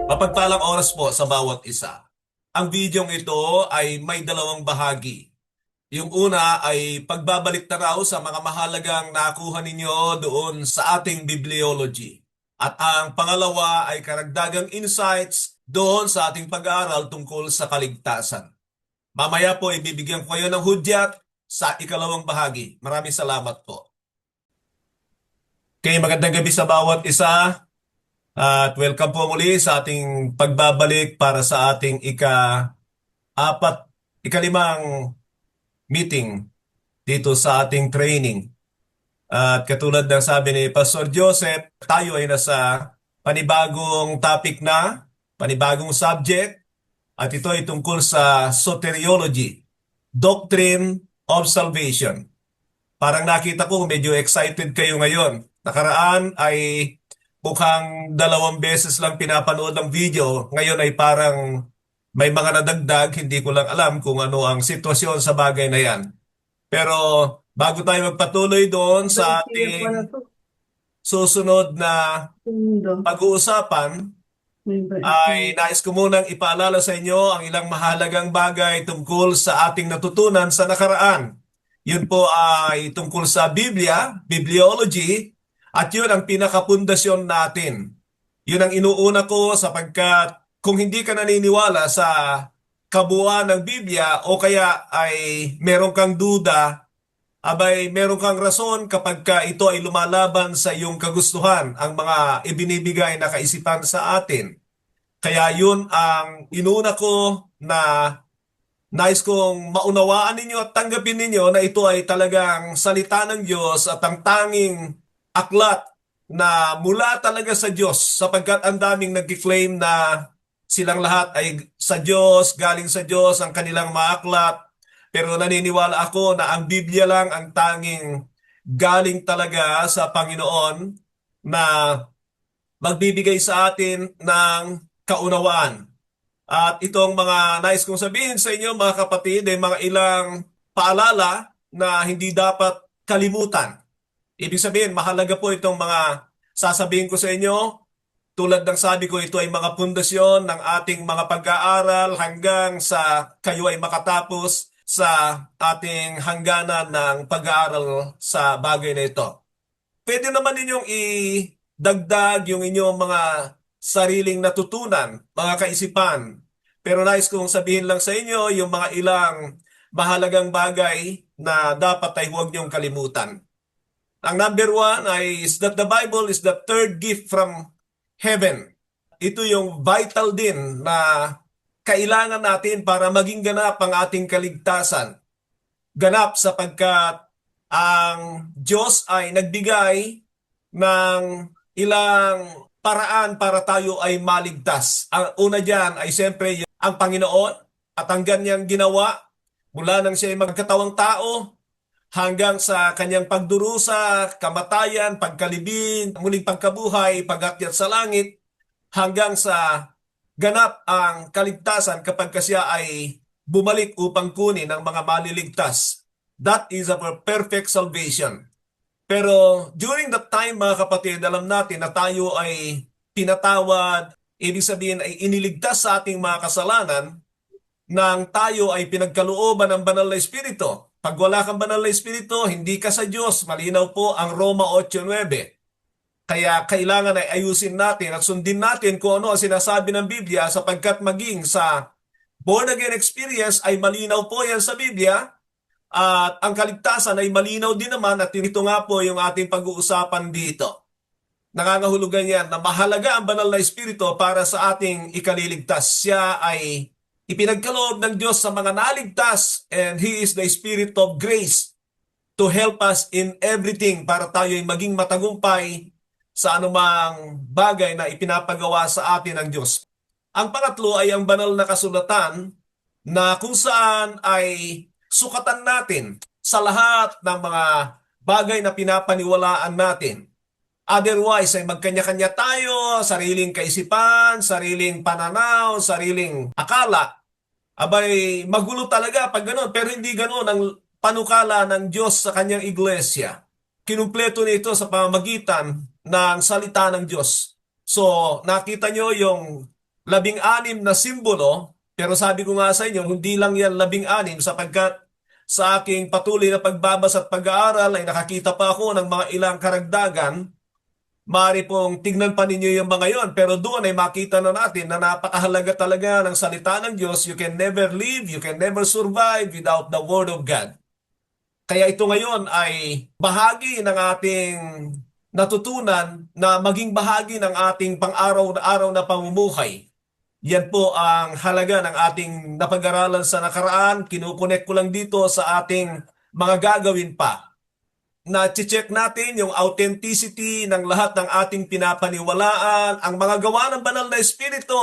Mapagpalang oras po sa bawat isa. Ang videong ito ay may dalawang bahagi. Yung una ay pagbabalik na raw sa mga mahalagang nakuha ninyo doon sa ating bibliology. At ang pangalawa ay karagdagang insights doon sa ating pag-aaral tungkol sa kaligtasan. Mamaya po ibibigyan ko kayo ng hudyat sa ikalawang bahagi. Maraming salamat po. Okay, magandang gabi sa bawat isa. At welcome po muli sa ating pagbabalik para sa ating ikalimang meeting dito sa ating training. At katulad ng sabi ni Pastor Joseph, tayo ay nasa panibagong topic na, panibagong subject, at ito ay tungkol sa soteriology, Doctrine of Salvation. Parang nakita ko medyo excited kayo ngayon. Nakaraan ay mukhang 2 beses lang pinapanood ang video. Ngayon ay parang may mga nadagdag. Hindi ko lang alam kung ano ang sitwasyon sa bagay na yan. Pero bago tayo magpatuloy doon sa ating susunod na pag-uusapan, ay nais ko munang ipaalala sa inyo ang ilang mahalagang bagay tungkol sa ating natutunan sa nakaraan. Yun po ay tungkol sa Biblia, Bibliology, at yun ang pinakapundasyon natin. Yun ang inuuna ko sapagkat kung hindi ka naniniwala sa kabuuan ng Biblia o kaya ay meron kang duda, abay meron kang rason kapag ka ito ay lumalaban sa iyong kagustuhan, ang mga ibinibigay na kaisipan sa atin. Kaya yun ang inuuna ko na nais kong maunawaan ninyo at tanggapin ninyo na ito ay talagang salita ng Diyos at ang tanging aklat na mula talaga sa Diyos sapagkat ang daming nag-claim na silang lahat ay sa Diyos, galing sa Diyos ang kanilang mga aklat. Pero naniniwala ako na ang Biblia lang ang tanging galing talaga sa Panginoon na magbibigay sa atin ng kaunawaan. At itong mga nais kong sabihin sa inyo mga kapatid ay mga ilang paalala na hindi dapat kalimutan. Ibig sabihin, mahalaga po itong mga sasabihin ko sa inyo. Tulad ng sabi ko, ito ay mga pundasyon ng ating mga pag-aaral hanggang sa kayo ay makatapos sa ating hangganan ng pag-aaral sa bagay na ito. Pwede naman ninyong idagdag yung inyong mga sariling natutunan, mga kaisipan. Pero nais kong sabihin lang sa inyo yung mga ilang mahalagang bagay na dapat ay huwag niyong kalimutan. Ang number 1 ay is that the Bible is the third gift from heaven. Ito yung vital din na kailangan natin para maging ganap ang ating kaligtasan. Ganap sapagkat ang Diyos ay nagbigay ng ilang paraan para tayo ay maligtas. Ang una diyan ay siyempre ang Panginoon at ang ganyang ginawa mula nang siya ay magkatawang tao hanggang sa kanyang pagdurusa, kamatayan, pagkalibing, muling pagkabuhay, pag-akyat sa langit, hanggang sa ganap ang kaligtasan kapag siya ay bumalik upang kunin ang mga maliligtas. That is our perfect salvation. Pero during that time mga kapatid, alam natin na tayo ay pinatawad, ibig sabihin ay iniligtas sa ating mga kasalanan nang tayo ay pinagkalooban ng banal na Espiritu. Pag wala kang banal na Espiritu, hindi ka sa Diyos. Malinaw po ang Roma 8:9. Kaya kailangan ay ayusin natin at sundin natin kung ano ang sinasabi ng Biblia sapagkat maging sa born again experience ay malinaw po yan sa Biblia. At ang kaligtasan ay malinaw din naman at ito nga po yung ating pag-uusapan dito. Nangangahulugan yan na mahalaga ang banal na Espiritu para sa ating ikaliligtas. Siya ay ipinagkaloob ng Diyos sa mga naligtas and He is the Spirit of grace to help us in everything para tayo ay maging matagumpay sa anumang bagay na ipinapagawa sa atin ng Diyos. Ang pangatlo ay ang banal na kasulatan na kung saan ay sukatan natin sa lahat ng mga bagay na pinapaniwalaan natin. Otherwise ay magkanya-kanya tayo, sariling kaisipan, sariling pananaw, sariling akala. Abay, magulo talaga pag gano'n. Pero hindi gano'n ang panukala ng Diyos sa kanyang iglesia. Kinumpleto nito sa pamamagitan ng salita ng Diyos. So, nakita nyo yung 16 na simbolo, pero sabi ko nga sa inyo, hindi lang yan 16 sapagkat sa aking patuloy na pagbabasa at pag-aaral ay nakakita pa ako ng mga ilang karagdagan. Maaari pong tignan pa ninyo yung mga yon, pero doon ay makita na natin na napakahalaga talaga ng salita ng Diyos. You can never live, you can never survive without the Word of God. Kaya ito ngayon ay bahagi ng ating natutunan na maging bahagi ng ating pang-araw-araw na pamumuhay. Yan po ang halaga ng ating napag-aralan sa nakaraan. Kinukonek ko lang dito sa ating mga gagawin pa. Na-check natin yung authenticity ng lahat ng ating pinapaniwalaan, ang mga gawa ng banal na espiritu,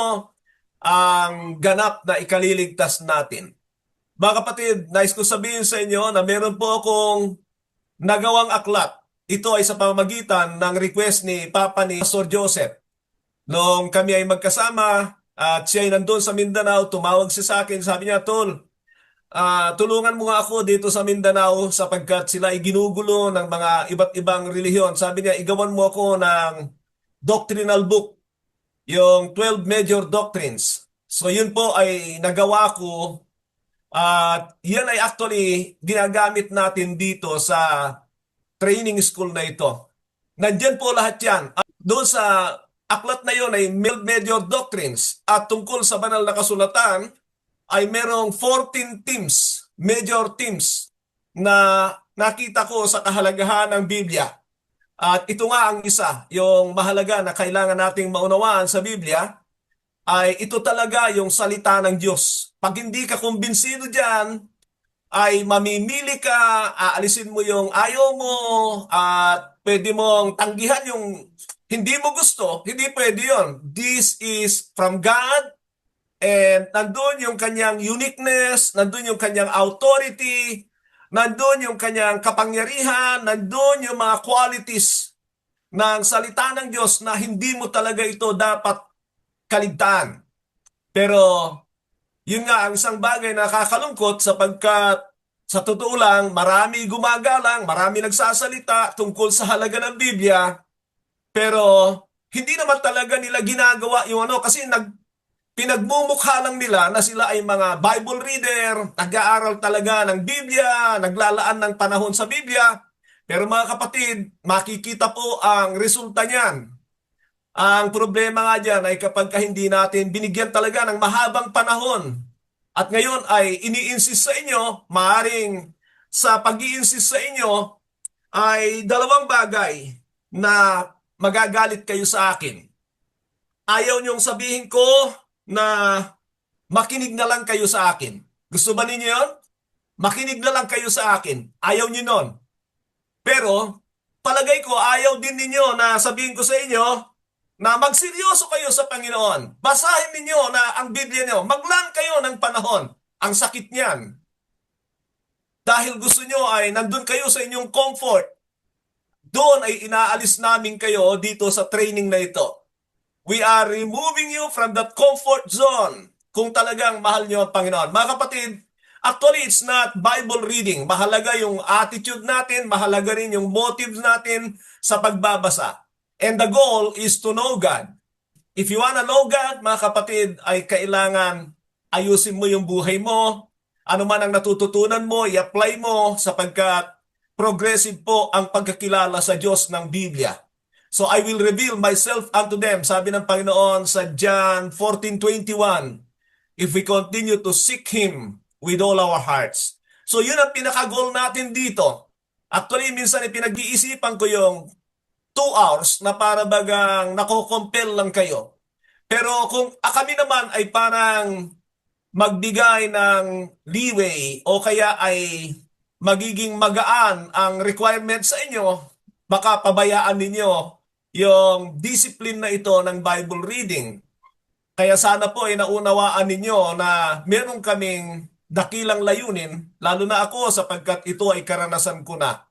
ang ganap na ikaliligtas natin. Mga kapatid, nais ko sabihin sa inyo na meron po akong nagawang aklat. Ito ay sa pamamagitan ng request ni Papa ni Pastor Joseph. Nung kami ay magkasama at siya ay nandun sa Mindanao, tumawag siya sa akin, sabi niya, Tol, tulungan mo nga ako dito sa Mindanao sapagkat sila ay ginugulo ng mga iba't ibang relihiyon. Sabi niya, igawan mo ako ng doctrinal book, yung 12 major doctrines. So yun po ay nagawa ko at yan ay actually ginagamit natin dito sa training school na ito. Nandyan po lahat yan. Doon sa aklat na yun ay major doctrines at tungkol sa banal na kasulatan, ay merong 14 themes, major themes na nakita ko sa kahalagahan ng Biblia. At ito nga ang isa, yung mahalaga na kailangan nating maunawaan sa Biblia, ay ito talaga yung salita ng Diyos. Pag hindi ka kumbinsido dyan, ay mamimili ka, aalisin mo yung ayaw mo, at pwede mong tanggihan yung hindi mo gusto, hindi pwede yun. This is from God. And nandun yung kanyang uniqueness, nandun yung kanyang authority, nandun yung kanyang kapangyarihan, nandun yung mga qualities ng salita ng Diyos na hindi mo talaga ito dapat kaligtaan. Pero yun nga ang isang bagay na nakakalungkot sapagkat sa totoo lang, marami gumagalang, marami nagsasalita tungkol sa halaga ng Biblia, pero hindi naman talaga nila ginagawa yung kasi pinagmumukha lang nila na sila ay mga Bible reader, nag-aaral talaga ng Biblia, naglalaan ng panahon sa Biblia. Pero mga kapatid, makikita po ang resulta niyan. Ang problema nga dyan ay kapag hindi natin binigyan talaga ng mahabang panahon. At ngayon ay ini-insist sa inyo, maaring sa pag-i-insist sa inyo ay dalawang bagay na magagalit kayo sa akin. Ayaw niyong sabihin ko na makinig na lang kayo sa akin. Gusto ba ninyo yun? Makinig na lang kayo sa akin. Ayaw niyo nun. Pero, palagay ko, ayaw din ninyo na sabihin ko sa inyo na magseryoso kayo sa Panginoon. Basahin ninyo na ang Biblia niyo. Maglaan kayo ng panahon. Ang sakit niyan. Dahil gusto nyo ay nandun kayo sa inyong comfort. Doon ay inaalis namin kayo dito sa training na ito. We are removing you from that comfort zone kung talagang mahal nyo ang Panginoon. Mga kapatid, actually it's not Bible reading. Mahalaga yung attitude natin, mahalaga rin yung motives natin sa pagbabasa. And the goal is to know God. If you wanna know God, mga kapatid, ay kailangan ayusin mo yung buhay mo. Ano man ang natututunan mo, i-apply mo sapagkat progressive po ang pagkakilala sa Diyos ng Biblia. So I will reveal myself unto them, sabi ng Panginoon sa John 14:21, if we continue to seek Him with all our hearts. So yun ang pinaka-goal natin dito. Actually, minsan pinag-iisipan ko yung 2 hours na para bagang nako-compel lang kayo. Pero kung kami naman ay parang magbigay ng leeway o kaya ay magiging magaan ang requirement sa inyo, baka pabayaan ninyo yung discipline na ito ng Bible reading. Kaya sana po ay naunawaan ninyo na meron kaming dakilang layunin, lalo na ako sapagkat ito ay karanasan ko na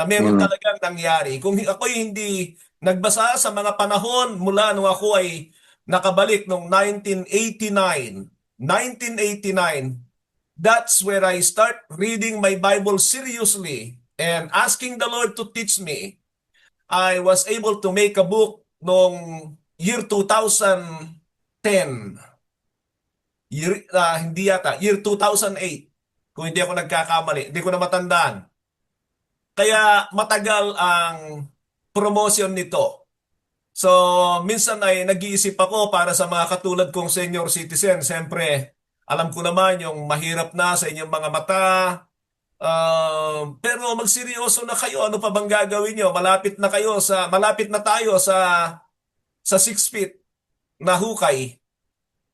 meron talagang nangyari. Kung ako hindi nagbasa sa mga panahon mula nung ako ay nakabalik noong 1989, that's where I start reading my Bible seriously and asking the Lord to teach me. I was able to make a book noong year 2010. Hindi yata, year 2008. Kung hindi ako nagkakamali, hindi ko na matandaan. Kaya matagal ang promotion nito. So, minsan ay nag-iisip ako para sa mga katulad kong senior citizen. Siyempre, alam ko naman yung mahirap na sa inyong mga mata. Pero magseryoso na kayo. Ano pa bang gagawin nyo? Malapit na tayo sa 6 feet na hukay.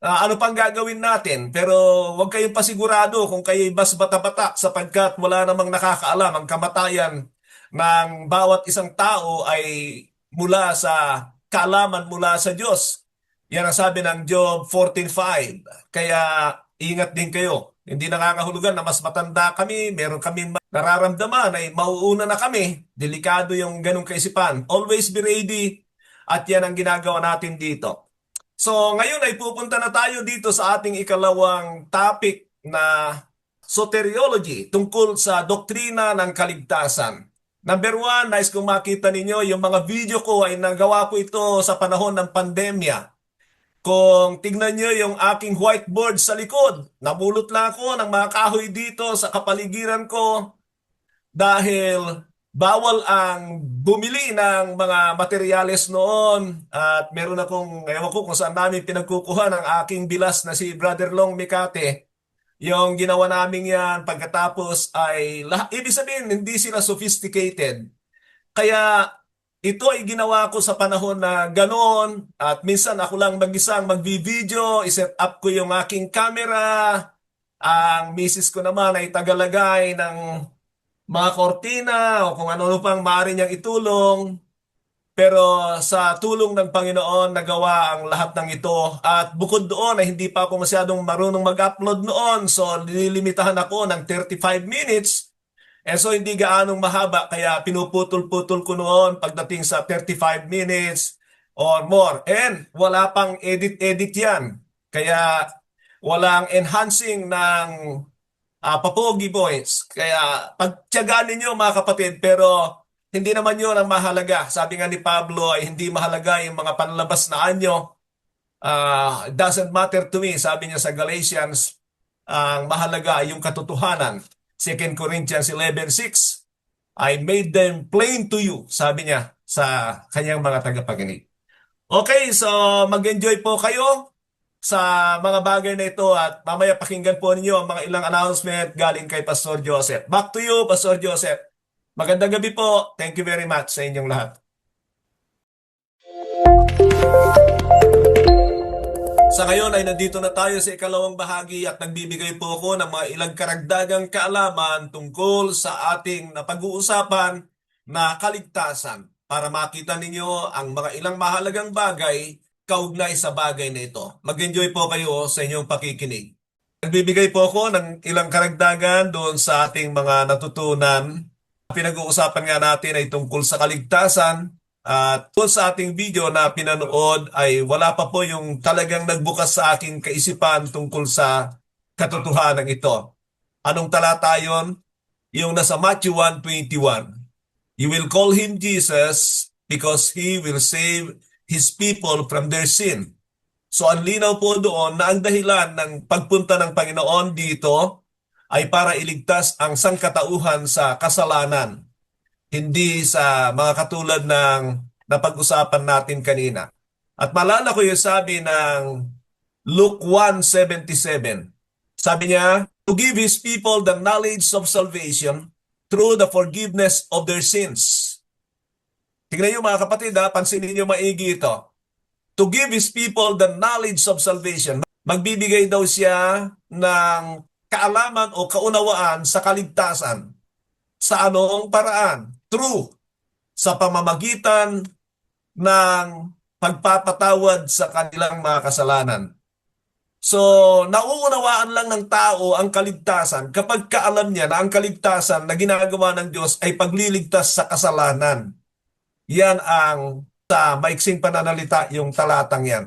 Ano pang gagawin natin? Pero huwag kayong pasigurado kung kayo'y bas bata-bata sapagkat wala namang nakakaalam. Ang kamatayan ng bawat isang tao ay mula sa kaalaman mula sa Diyos. Yan ang sabi ng Job 14:5. Kaya ingat din kayo. Hindi nangangahulugan na mas matanda kami, meron kami nararamdaman ay mauuna na kami. Delikado yung ganong kaisipan. Always be ready at yan ang ginagawa natin dito. So ngayon ay pupunta na tayo dito sa ating ikalawang topic na soteriology tungkol sa doktrina ng kaligtasan. Number one, nais kong makita ninyo yung mga video ko ay nagawa ko ito sa panahon ng pandemya. Kung tignan nyo yung aking whiteboard sa likod, nabulot lang ako ng mga kahoy dito sa kapaligiran ko dahil bawal ang bumili ng mga materyales noon at meron akong, ewan ko kung saan namin pinagkukuha ng aking bilas na si Brother Long Mikate. Yung ginawa namin yan pagkatapos ay, ibig sabihin, hindi sila sophisticated. Kaya ito ay ginawa ko sa panahon na ganoon at minsan ako lang mag-isang magbi-video, iset up ko yung aking camera. Ang misis ko naman ay tagalagay ng mga kortina o kung ano pang maaari niyang itulong. Pero sa tulong ng Panginoon, nagawa ang lahat ng ito. At bukod doon ay hindi pa ako masyadong marunong mag-upload noon. So, nililimitahan ako ng 35 minutes. And so, hindi gaanong mahaba. Kaya pinuputol-putol ko noon pagdating sa 35 minutes or more. And wala pang edit-edit yan. Kaya walang enhancing ng papogi boys. Kaya pagtiyagaan ninyo mga kapatid, pero hindi naman yun ang mahalaga. Sabi nga ni Pablo ay hindi mahalaga yung mga panlabas na anyo. It doesn't matter to me, sabi niya sa Galatians, ang mahalaga ay yung katotohanan. 2 Corinthians 11:6, I made them plain to you, sabi niya sa kanyang mga tagapakinig. Okay, so mag-enjoy po kayo sa mga bagay na ito at mamaya pakinggan po ninyo ang mga ilang announcement galing kay Pastor Joseph. Back to you, Pastor Joseph. Magandang gabi po. Thank you very much sa inyong lahat. Sa ngayon ay nandito na tayo sa ikalawang bahagi at nagbibigay po ako ng mga ilang karagdagang kaalaman tungkol sa ating napag-uusapan na kaligtasan para makita ninyo ang mga ilang mahalagang bagay kaugnay sa bagay na ito. Mag-enjoy po kayo sa inyong pakikinig. Nagbibigay po ako ng ilang karagdagan doon sa ating mga natutunan. Pinag-uusapan nga natin ay tungkol sa kaligtasan. At doon sa ating video na pinanood ay wala pa po yung talagang nagbukas sa aking kaisipan tungkol sa katotohanan ito. Anong talata yun? Yung nasa Matthew 1:21. You will call him Jesus because he will save his people from their sin. So ang linaw po doon na ang dahilan ng pagpunta ng Panginoon dito ay para iligtas ang sangkatauhan sa kasalanan. Hindi sa mga katulad ng napag-usapan natin kanina. At malala ko yung sabi ng Luke 1:77. Sabi niya, to give his people the knowledge of salvation through the forgiveness of their sins. Tingnan niyo mga kapatid, pansinin niyo maigi ito. To give his people the knowledge of salvation. Magbibigay daw siya ng kaalaman o kaunawaan sa kaligtasan. Sa anong paraan? True. Sa pamamagitan ng pagpapatawad sa kanilang mga kasalanan. So, nauunawaan lang ng tao ang kaligtasan kapag kaalam niya na ang kaligtasan na ginagawa ng Diyos ay pagliligtas sa kasalanan. Yan ang sa maiksing pananalita yung talatang yan.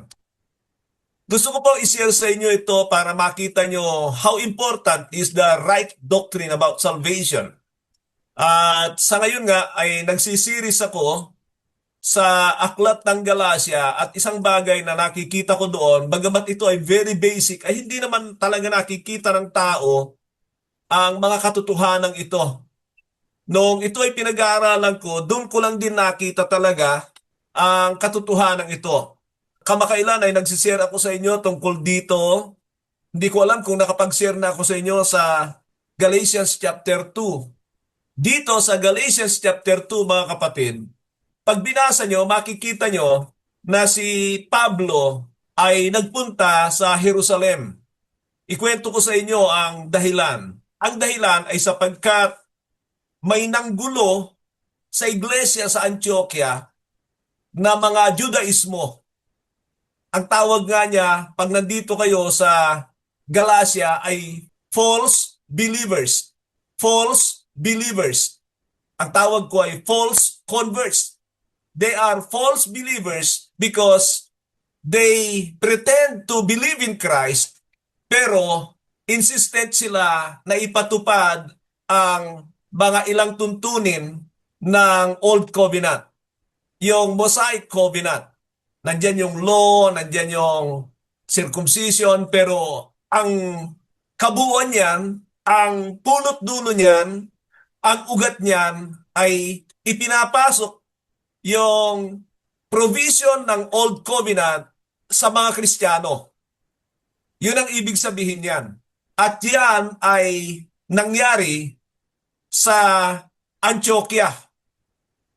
Gusto ko po i-share sa inyo ito para makita nyo how important is the right doctrine about salvation. At sa ngayon nga ay nagsisiris ako sa aklat ng Galacia at isang bagay na nakikita ko doon, bagamat ito ay very basic, ay hindi naman talaga nakikita ng tao ang mga katotohanan ito. Noong ito ay pinag-aaralan ko, doon ko lang din nakita talaga ang katotohanan ito. Kamakailan ay nagsishare ako sa inyo tungkol dito. Hindi ko alam kung nakapag-share na ako sa inyo sa Galatians chapter 2. Dito sa Galatians chapter 2, mga kapatid, pag binasa nyo, makikita nyo na si Pablo ay nagpunta sa Jerusalem. Ikwento ko sa inyo ang dahilan. Ang dahilan ay sapagkat may nanggulo sa iglesia sa Antioquia na mga Judaismo. Ang tawag nga niya, pag nandito kayo sa Galacia, ay false believers. False believers. Ang tawag ko ay false converts. They are false believers because they pretend to believe in Christ, pero insistent sila na ipatupad ang mga ilang tuntunin ng Old Covenant. Yung Mosaic Covenant. Nandyan yung law, nandyan yung circumcision, pero ang kabuuan niyan, ang punot dulo niyan, ang ugat niyan ay ipinapasok yung provision ng Old Covenant sa mga Kristiyano. Yun ang ibig sabihin niyan. At yan ay nangyari sa Antioquia.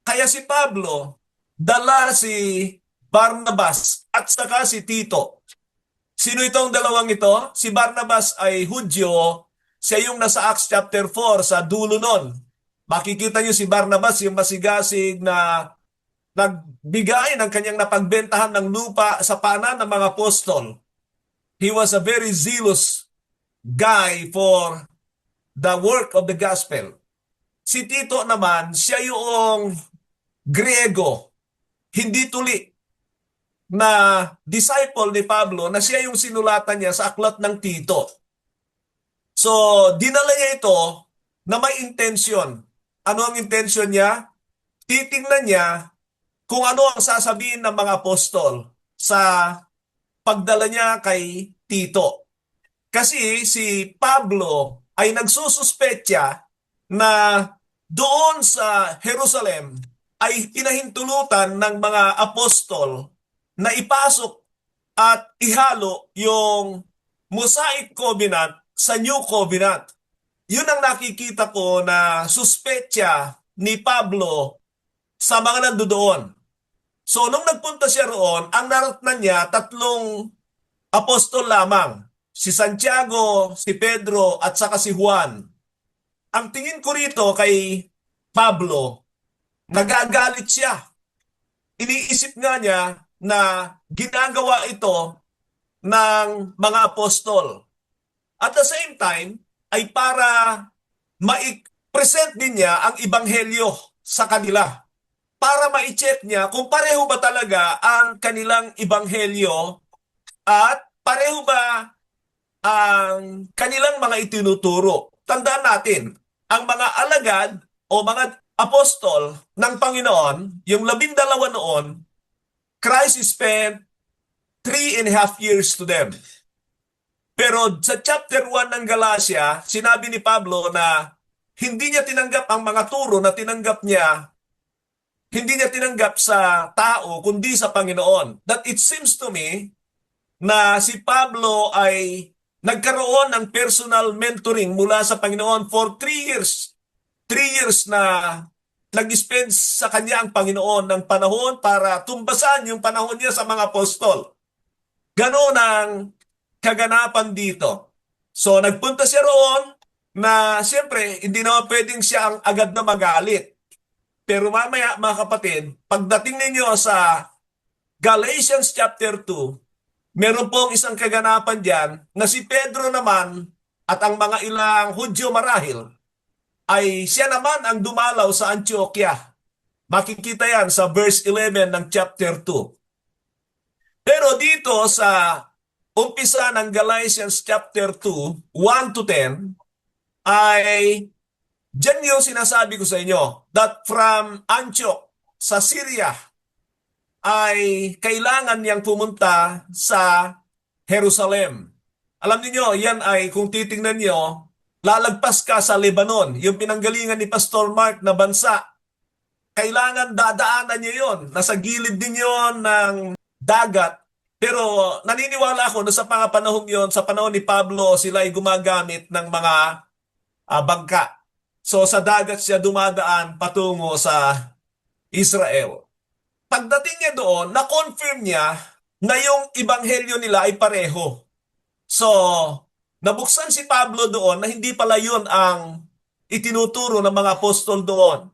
Kaya si Pablo, dala si Barnabas at saka si Tito. Sino itong dalawang ito? Si Barnabas ay Hudyo, siya yung nasa Acts chapter 4 sa dulo nun. Makikita niyo si Barnabas, yung masigasig na nagbigay ng kanyang napagbentahan ng lupa sa paanan ng mga apostol. He was a very zealous guy for the work of the gospel. Si Tito naman, siya yung Griego, hindi tuli, na disciple ni Pablo na siya yung sinulatan niya sa aklat ng Tito. So, dinala niya ito na may intensyon. Ano ang intensyon niya? Titingnan niya kung ano ang sasabihin ng mga apostol sa pagdala niya kay Tito. Kasi si Pablo ay nagsususpetya na doon sa Jerusalem ay pinahintulutan ng mga apostol na ipasok at ihalo yung Mosaic Covenant sa New Covenant. Yun ang nakikita ko na suspetya ni Pablo sa mga nandoon. So, nung nagpunta siya roon, ang naratnan niya, 3 apostol lamang. Si Santiago, si Pedro, at saka si Juan. Ang tingin ko rito kay Pablo, nagagalit siya. Iniisip nga niya na ginagawa ito ng mga apostol. At the same time, ay para ma-present din niya ang ebanghelyo sa kanila. Para ma-check niya kung pareho ba talaga ang kanilang ebanghelyo at pareho ba ang kanilang mga itinuturo. Tandaan natin, ang mga alagad o mga apostol ng Panginoon, yung 12 noon, Christ spent 3.5 years to them. Pero sa chapter 1 ng Galacia, sinabi ni Pablo na hindi niya tinanggap ang mga turo na tinanggap niya, hindi niya tinanggap sa tao, kundi sa Panginoon. That it seems to me na si Pablo ay nagkaroon ng personal mentoring mula sa Panginoon for 3 years. 3 years na nag-spend sa kanya ang Panginoon ng panahon para tumbasan yung panahon niya sa mga apostol. Ganoon ang kaganapan dito. So nagpunta siya roon na siyempre hindi naman pwedeng siya ang agad na magalit. Pero mamaya mga kapatid, pagdating ninyo sa Galatians chapter 2, meron pong isang kaganapan diyan na si Pedro naman at ang mga ilang Hudyo marahil ay siya naman ang dumalaw sa Antioquia. Makikita yan sa verse 11 ng chapter 2. Pero dito sa umpisa ng Galatians chapter 2, 1 to 10, ay diyan yung sinasabi ko sa inyo that from Antioch sa Syria, ay kailangan niyang pumunta sa Jerusalem. Alam niyo, yan ay kung titingnan niyo, lalagpas ka sa Lebanon, yung pinanggalingan ni Pastor Mark na bansa. Kailangan dadaanan niyo yon. Nasa gilid din yon ng dagat. Pero naniniwala ako na sa mga panahon yon, sa panahon ni Pablo, sila ay gumagamit ng mga bangka. So sa dagat siya dumadaan patungo sa Israel. Pagdating niya doon, na-confirm niya na yung ibanghelyo nila ay pareho. So, nabuksan si Pablo doon na hindi pala yun ang itinuturo ng mga apostol doon.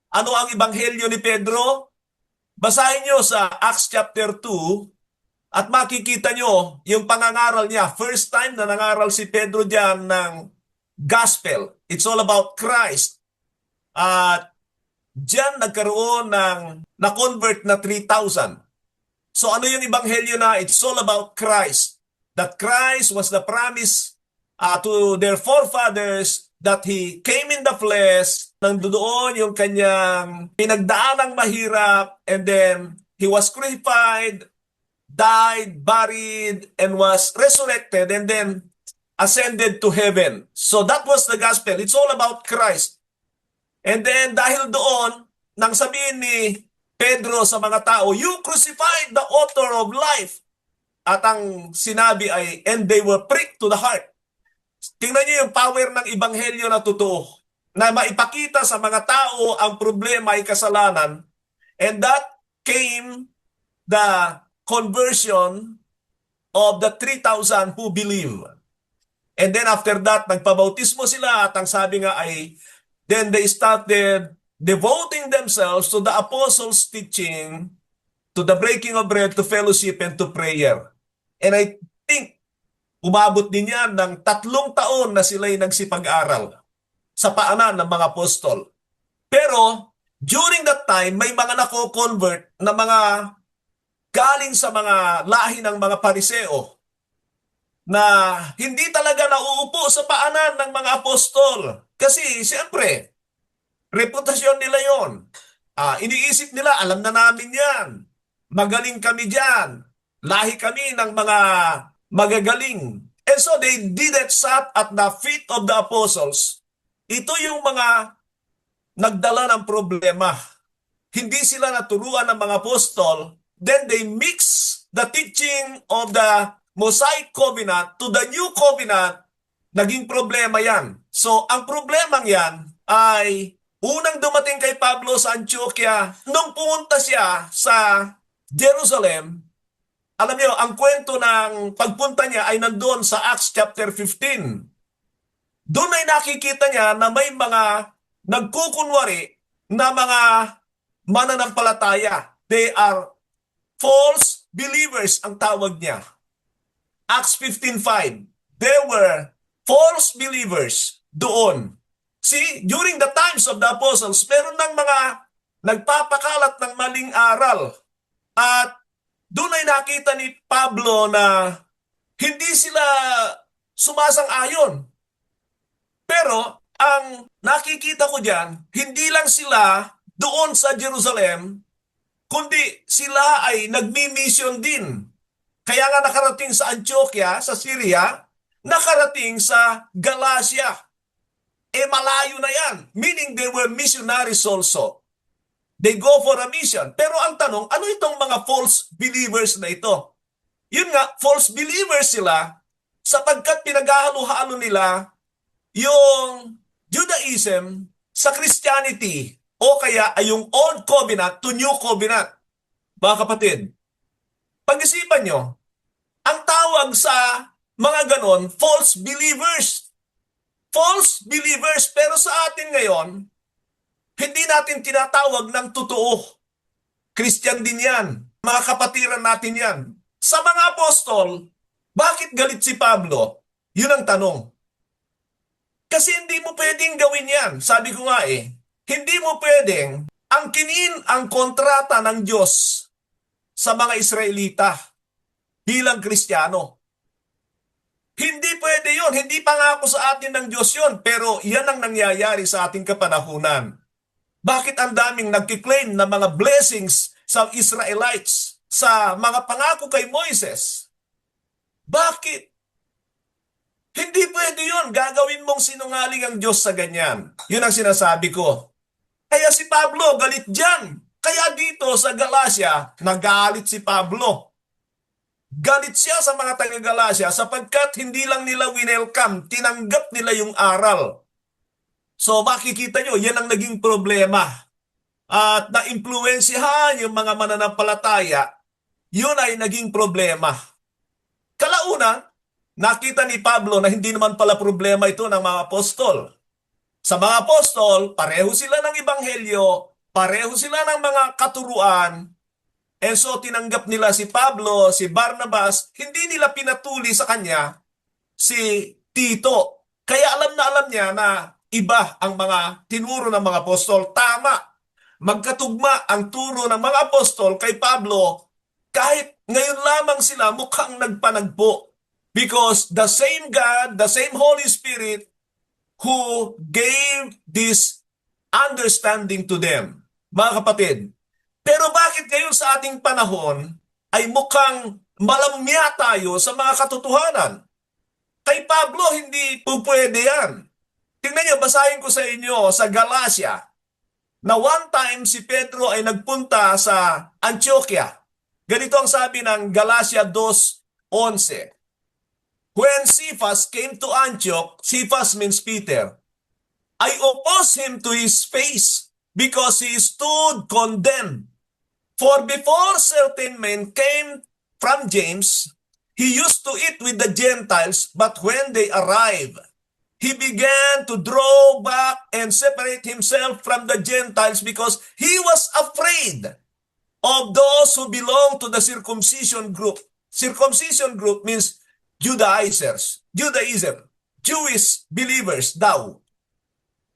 Ano ang ibanghelyo ni Pedro? Basahin nyo sa Acts chapter 2 at makikita nyo yung pangangaral niya. First time na nangaral si Pedro diyan ng gospel. It's all about Christ. At diyan nagkaroon ng na-convert na 3,000. So ano yung ibanghelyo na? It's all about Christ. That Christ was the promise to their forefathers that He came in the flesh. Nandoon yung kanyang pinagdaanang mahirap, and then He was crucified, died, buried, and was resurrected, and then ascended to heaven. So that was the gospel. It's all about Christ. And then dahil doon, nang sabihin ni Pedro sa mga tao, "You crucified the author of life." At ang sinabi ay, "And they were pricked to the heart." Tingnan niyo yung power ng ibanghelyo na totoo, na maipakita sa mga tao ang problema ay kasalanan. And that came the conversion of the 3,000 who believe. And then after that, nagpabautismo sila at ang sabi nga ay, then they started devoting themselves to the apostles' teaching, to the breaking of bread, to fellowship, and to prayer. And I think, umabot din yan ng 3 taon na sila'y nagsipag-aral sa paanan ng mga apostol. Pero, during that time, may mga nako-convert na mga galing sa mga lahi ng mga pariseo na hindi talaga nauupo sa paanan ng mga apostol. Kasi, siyempre, reputasyon nila yon. Iniisip nila, alam na namin yan. Magaling kami dyan. Lahi kami ng mga magagaling. And so they didn't sat at the feet of the apostles. Ito yung mga nagdala ng problema. Hindi sila naturuan ng mga apostol. Then they mix the teaching of the Mosaic Covenant to the New Covenant. Naging problema yan. So ang problemang yan ay unang dumating kay Pablo sa Antioquia, nung pumunta siya sa Jerusalem. Alam niyo, ang kwento ng pagpunta niya ay nandoon sa Acts chapter 15. Doon ay nakikita niya na may mga nagkukunwari na mga mananampalataya. They are false believers ang tawag niya. Acts 15:5. There were false believers doon. See, during the times of the apostles, meron ng mga nagpapakalat ng maling aral. At doon ay nakita ni Pablo na hindi sila sumasang-ayon. Pero ang nakikita ko diyan, hindi lang sila doon sa Jerusalem, kundi sila ay nagmi-mission din. Kaya nga nakarating sa Antioquia, sa Syria, nakarating sa Galatia. Malayo na yan. Meaning they were missionaries also. They go for a mission. Pero ang tanong, ano itong mga false believers na ito? Yun nga, false believers sila sapagkat pinaghahalo-halo nila yung Judaism sa Christianity o kaya ay yung Old Covenant to New Covenant. Mga kapatid, pag-isipan nyo, ang tawag sa mga ganon, false believers. False believers, pero sa atin ngayon, hindi natin tinatawag ng totoo. Christian din yan. Mga kapatiran natin yan. Sa mga apostol, bakit galit si Pablo? Yun ang tanong. Kasi hindi mo pwedeng gawin yan. Sabi ko nga hindi mo pwedeng angkinin ang kontrata ng Diyos sa mga Israelita bilang Kristiyano. Hindi pwede yun. Hindi pangako sa atin ng Diyos yun. Pero yan ang nangyayari sa ating kapanahunan. Bakit ang daming nagkiklaim na mga blessings sa Israelites, sa mga pangako kay Moises. Bakit? Hindi pwede yun. Gagawin mong sinungaling ang Diyos sa ganyan. Yun ang sinasabi ko. Kaya si Pablo galit dyan. Kaya dito sa Galacia, nagalit si Pablo. Galit siya sa mga taga-Galacia sapagkat hindi lang nila winelcome, tinanggap nila yung aral. So makikita nyo, yan ang naging problema. At na-impluensyahan yung mga mananampalataya, yun ay naging problema. Kalaunan, nakita ni Pablo na hindi naman pala problema ito ng mga apostol. Sa mga apostol, pareho sila ng ebanghelyo, pareho sila ng mga katuruan, and so tinanggap nila si Pablo, si Barnabas, hindi nila pinatuli sa kanya si Tito. Kaya alam niya na iba ang mga tinuro ng mga apostol. Tama, magkatugma ang turo ng mga apostol kay Pablo kahit ngayon lamang sila mukhang nagpanagpo. Because the same God, the same Holy Spirit who gave this understanding to them. Mga kapatid, pero bakit ngayon sa ating panahon ay mukhang malamya tayo sa mga katotohanan? Kay Pablo, hindi po pwede yan. Tingnan niyo, basahin ko sa inyo sa Galacia na one time si Pedro ay nagpunta sa Antioquia. Ganito ang sabi ng Galacia 2:11. When Cephas came to Antioch, Cephas means Peter, I opposed him to his face because he stood condemned. For before certain men came from James, he used to eat with the Gentiles, but when they arrived, he began to draw back and separate himself from the Gentiles because he was afraid of those who belong to the circumcision group. Circumcision group means Judaizers, Judaism, Jewish believers, thou.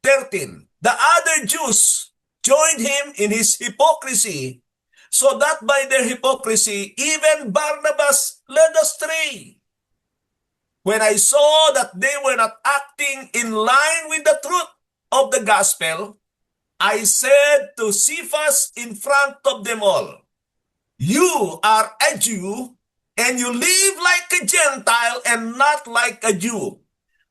13. The other Jews joined him in his hypocrisy, so that by their hypocrisy, even Barnabas led astray. When I saw that they were not acting in line with the truth of the gospel, I said to Cephas in front of them all, you are a Jew, and you live like a Gentile and not like a Jew.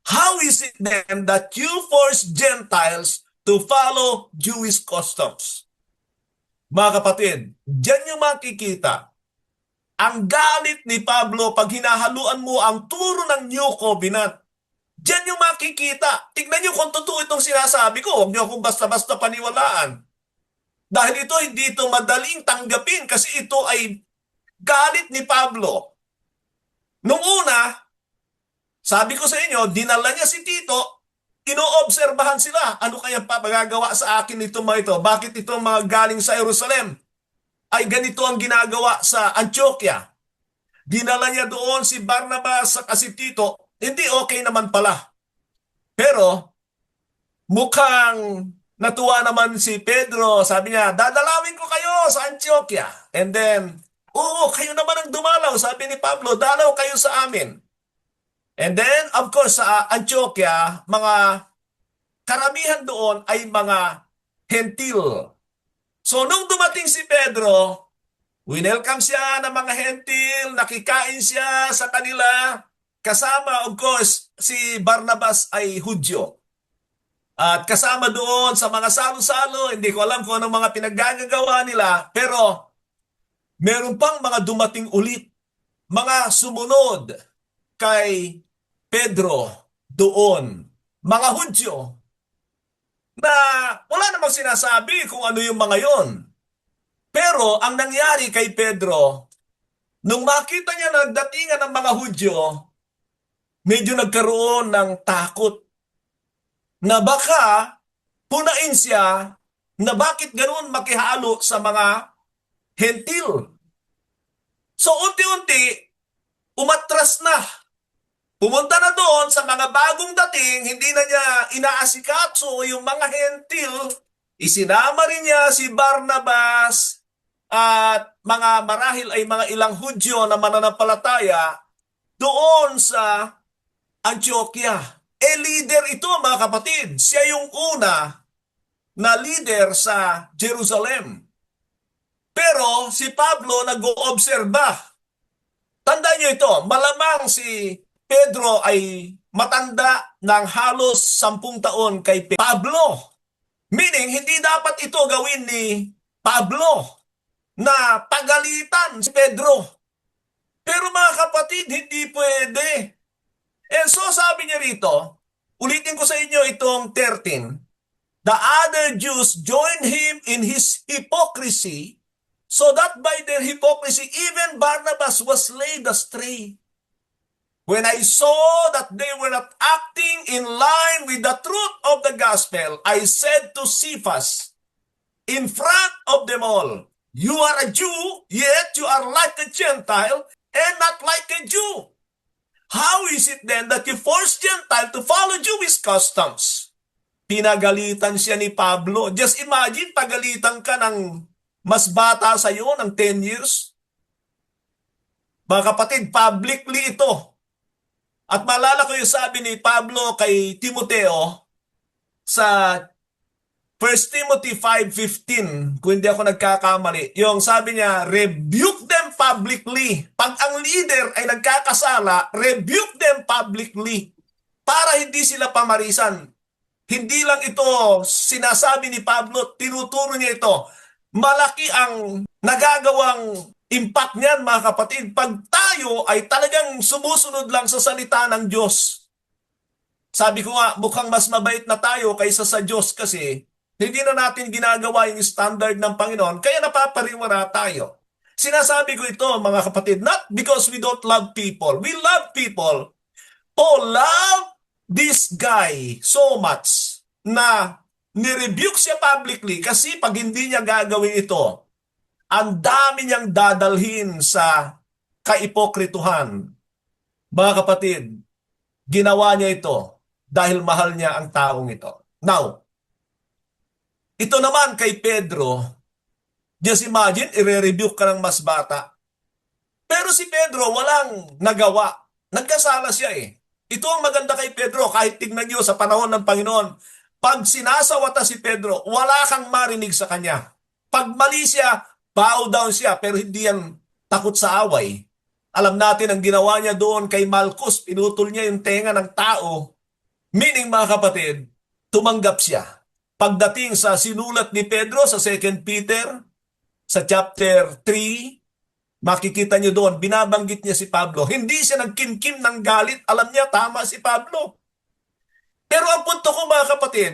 How is it then that you force Gentiles to follow Jewish customs? Mga kapatid, diyan yung makikita. Ang galit ni Pablo pag hinahaluan mo ang turo ng New Covenant. Diyan yung makikita. Tignan nyo kung totoo itong sinasabi ko. Huwag nyo akong basta-basta paniwalaan. Dahil hindi ito madaling tanggapin kasi ito ay galit ni Pablo. Nung una, sabi ko sa inyo, dinala niya si Tito, inoobserbahan sila. Ano kaya magagawa sa akin itong mga ito? Bakit itong mga galing sa Jerusalem ay ganito ang ginagawa sa Antioquia? Dinala niya doon si Barnabas at si Tito. Hindi okay naman pala. Pero mukhang natuwa naman si Pedro. Sabi niya, dadalawin ko kayo sa Antioquia. And then, oo, kayo naman ang dumalaw. Sabi ni Pablo, dalaw kayo sa amin. And then, of course, sa Antioquia, mga karamihan doon ay mga hentil. So, nung dumating si Pedro, winelcome siya ng mga hentil, nakikain siya sa kanila. Kasama, of course, si Barnabas ay Hudyo. At kasama doon sa mga salo-salo, hindi ko alam kung anong mga pinaggagawa nila, pero meron pang mga dumating ulit, mga sumunod kay Pedro doon, mga Hudyo, na wala namang sinasabi kung ano yung mga yon. Pero ang nangyari kay Pedro, nung makita niya na nagdatingan ng mga Hudyo, medyo nagkaroon ng takot na baka punain siya na bakit ganoon makihalo sa mga hentil. So unti-unti, umatras na. Pumunta na doon sa mga bagong dating, hindi na niya inaasikatso yung mga hentil. Isinama rin niya si Barnabas at mga marahil ay mga ilang Hudyo na mananampalataya doon sa Antioquia. Leader ito mga kapatid. Siya yung una na leader sa Jerusalem. Pero si Pablo nag-oobserba. Tandaan niyo ito, malamang si Pedro ay matanda ng halos 10 taon kay Pablo. Meaning, hindi dapat ito gawin ni Pablo na pagalitan si Pedro. Pero mga kapatid, hindi pwede. And so sabi niya rito, ulitin ko sa inyo itong 13. The other Jews joined him in his hypocrisy, so that by their hypocrisy even Barnabas was led astray. When I saw that they were not acting in line with the truth of the gospel, I said to Cephas, in front of them all, you are a Jew, yet you are like a Gentile and not like a Jew. How is it then that you force Gentile to follow Jewish customs? Pinagalitan siya ni Pablo. Just imagine, pagalitan ka ng mas bata sa iyo ng 10 years. Mga kapatid, publicly ito. At maalala ko yung sabi ni Pablo kay Timoteo sa 1 Timothy 5:15, kung hindi ako nagkakamali, yung sabi niya, rebuke them publicly. Pag ang leader ay nagkakasala, rebuke them publicly para hindi sila pamarisan. Hindi lang ito sinasabi ni Pablo, tinuturo niya ito. Malaki ang nagagawang impact niyan, mga kapatid, pag tayo ay talagang sumusunod lang sa salita ng Diyos. Sabi ko nga, mukhang mas mabait na tayo kaysa sa Diyos kasi hindi na natin ginagawa yung standard ng Panginoon, kaya napapariwara tayo. Sinasabi ko ito, mga kapatid, not because we don't love people. We love people. Paul loved this guy so much na nirebuke siya publicly kasi pag hindi niya gagawin ito, ang dami niyang dadalhin sa kaipokrituhan. Mga kapatid, ginawa niya ito dahil mahal niya ang taong ito. Now, ito naman kay Pedro, just imagine, ire-rebuke ka ng mas bata. Pero si Pedro walang nagawa. Nagkasala siya eh. Ito ang maganda kay Pedro, kahit tignan niyo sa panahon ng Panginoon, pag sinasawata si Pedro, wala kang marinig sa kanya. Pag mali siya, bow down siya, pero hindi yan takot sa away. Alam natin ang ginawa niya doon kay Malchus, pinutol niya yung tenga ng tao. Meaning, mga kapatid, tumanggap siya. Pagdating sa sinulat ni Pedro sa 2 Peter, sa chapter 3, makikita niyo doon, binabanggit niya si Pablo. Hindi siya nagkimkim ng galit. Alam niya, tama si Pablo. Pero ang punto ko, mga kapatid,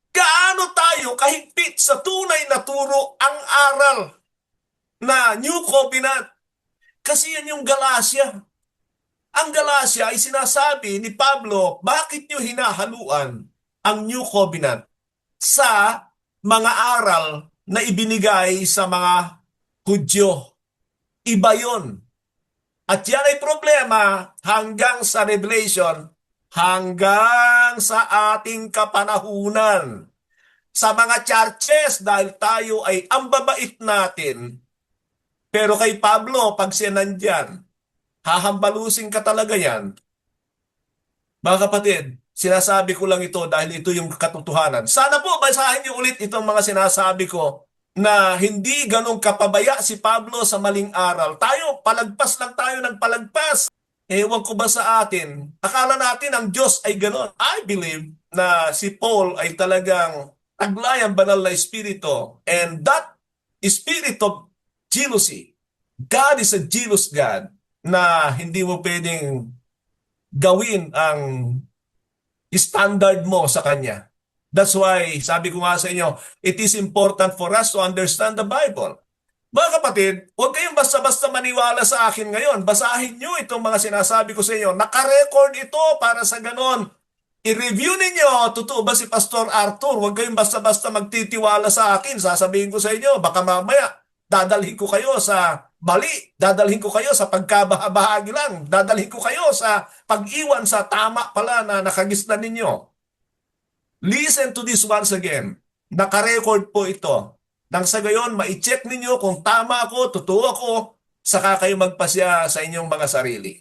gaano tayo kahigpit sa tunay na turo ang aral na New Covenant? Kasi yan yung Galacia. Ang Galacia ay sinasabi ni Pablo, bakit niyo hinahaluan ang New Covenant sa mga aral na ibinigay sa mga Hudyo? Iba yun. At yan ay problema hanggang sa Revelation, hanggang sa ating kapanahunan. Sa mga churches, dahil tayo ay ang babait natin, pero kay Pablo, pag siya nandyan, hahambalusin ka talaga yan. Mga kapatid, sinasabi ko lang ito dahil ito yung katotohanan. Sana po basahin niyo ulit itong mga sinasabi ko na hindi ganong kapabaya si Pablo sa maling aral. Tayo, palagpas lang tayo ng palagpas. Ewan ko ba sa atin, akala natin ang Diyos ay ganon. I believe na si Paul ay talagang taglay ang banal na espiritu. And that spirit of jealousy, God is a jealous God na hindi mo pwedeng gawin ang standard mo sa Kanya. That's why, sabi ko nga sa inyo, it is important for us to understand the Bible. Mga kapatid, huwag kayong basta-basta maniwala sa akin ngayon. Basahin nyo itong mga sinasabi ko sa inyo. Naka-record ito para sa ganon. I-review ninyo, totoo ba si Pastor Arthur? Huwag kayong basta-basta magtitiwala sa akin. Sasabihin ko sa inyo, baka mamaya, dadalhin ko kayo sa mali. Dadalhin ko kayo sa pagkabahagi lang. Dadalhin ko kayo sa pag-iwan sa tama pala na nakagisnan ninyo. Listen to this once again. Naka-record po ito. Nang sa gayon, ma-check ninyo kung tama ako, totoo ako, saka kayo magpasya sa inyong mga sarili.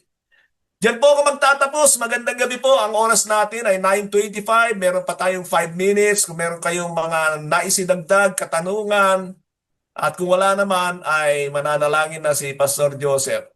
Diyan po ako magtatapos. Magandang gabi po. Ang oras natin ay 9:25. Meron pa tayong 5 minutes. Kung meron kayong mga naisidagdag, katanungan, At kung wala naman ay mananalangin na si Pastor Joseph.